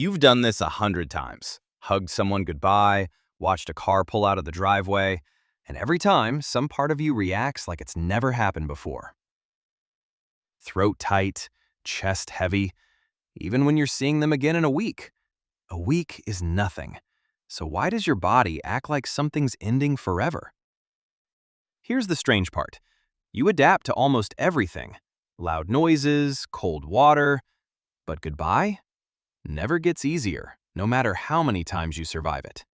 You've done this 100 times. Hugged someone goodbye, watched a car pull out of the driveway, and every time, some part of you reacts like it's never happened before. Throat tight, chest heavy, even when you're seeing them again in a week. A week is nothing. So why does your body act like something's ending forever? Here's the strange part. You adapt to almost everything. Loud noises, cold water, but goodbye never gets easier, no matter how many times you survive it.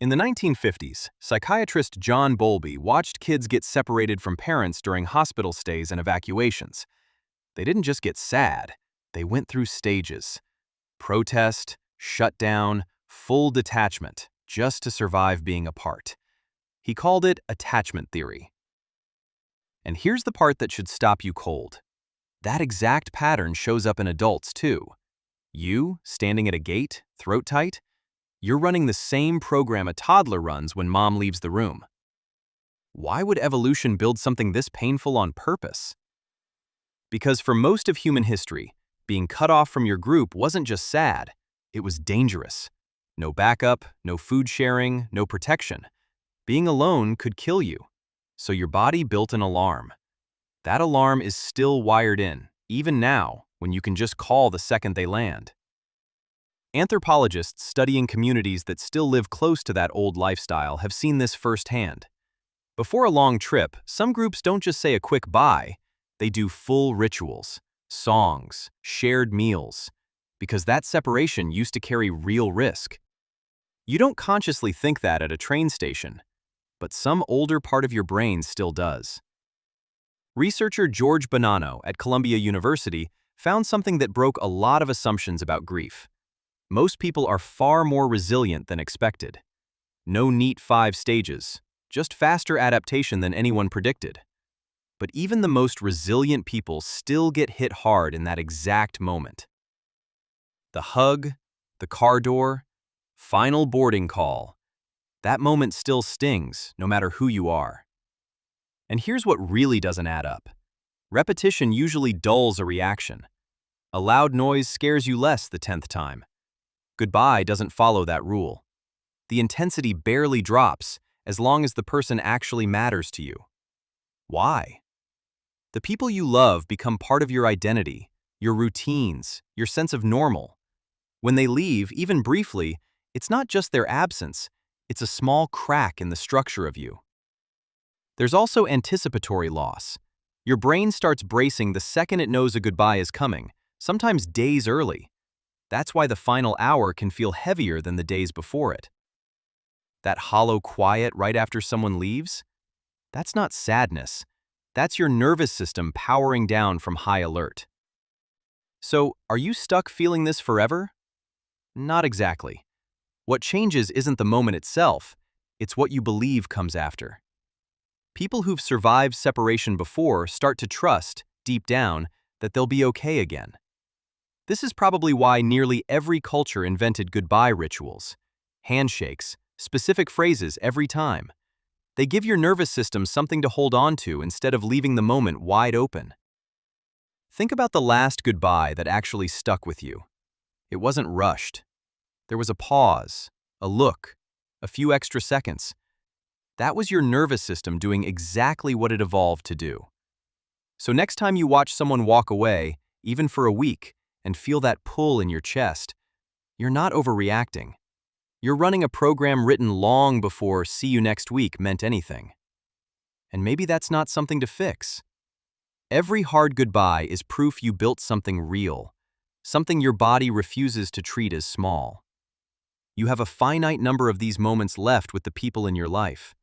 In the 1950s, psychiatrist John Bowlby watched kids get separated from parents during hospital stays and evacuations. They didn't just get sad, they went through stages. Protest, shutdown, full detachment, just to survive being apart. He called it attachment theory. And here's the part that should stop you cold. That exact pattern shows up in adults too. You, standing at a gate, throat tight, you're running the same program a toddler runs when mom leaves the room. Why would evolution build something this painful on purpose? Because for most of human history, being cut off from your group wasn't just sad, it was dangerous. No backup, no food sharing, no protection. Being alone could kill you. So your body built an alarm. That alarm is still wired in, even now, when you can just call the second they land. Anthropologists studying communities that still live close to that old lifestyle have seen this firsthand. Before a long trip, some groups don't just say a quick bye, they do full rituals, songs, shared meals, because that separation used to carry real risk. You don't consciously think that at a train station, but some older part of your brain still does. Researcher George Bonanno at Columbia University found something that broke a lot of assumptions about grief. Most people are far more resilient than expected. No neat 5 stages, just faster adaptation than anyone predicted. But even the most resilient people still get hit hard in that exact moment. The hug, the car door, final boarding call. That moment still stings, no matter who you are. And here's what really doesn't add up. Repetition usually dulls a reaction. A loud noise scares you less the 10th time. Goodbye doesn't follow that rule. The intensity barely drops as long as the person actually matters to you. Why? The people you love become part of your identity, your routines, your sense of normal. When they leave, even briefly, it's not just their absence, it's a small crack in the structure of you. There's also anticipatory loss. Your brain starts bracing the second it knows a goodbye is coming, sometimes days early. That's why the final hour can feel heavier than the days before it. That hollow quiet right after someone leaves? That's not sadness. That's your nervous system powering down from high alert. So, are you stuck feeling this forever? Not exactly. What changes isn't the moment itself, it's what you believe comes after. People who've survived separation before start to trust, deep down, that they'll be okay again. This is probably why nearly every culture invented goodbye rituals. Handshakes, specific phrases every time. They give your nervous system something to hold on to instead of leaving the moment wide open. Think about the last goodbye that actually stuck with you. It wasn't rushed. There was a pause, a look, a few extra seconds. That was your nervous system doing exactly what it evolved to do. So next time you watch someone walk away, even for a week, and feel that pull in your chest, you're not overreacting. You're running a program written long before "see you next week" meant anything. And maybe that's not something to fix. Every hard goodbye is proof you built something real, something your body refuses to treat as small. You have a finite number of these moments left with the people in your life.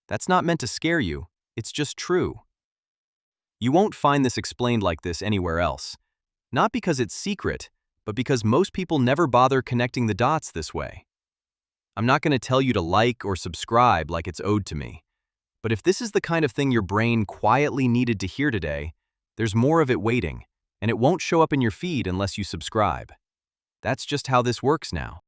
That's not meant to scare you, it's just true. You won't find this explained like this anywhere else. Not because it's secret, but because most people never bother connecting the dots this way. I'm not going to tell you to like or subscribe like it's owed to me. But if this is the kind of thing your brain quietly needed to hear today, there's more of it waiting, and it won't show up in your feed unless you subscribe. That's just how this works now.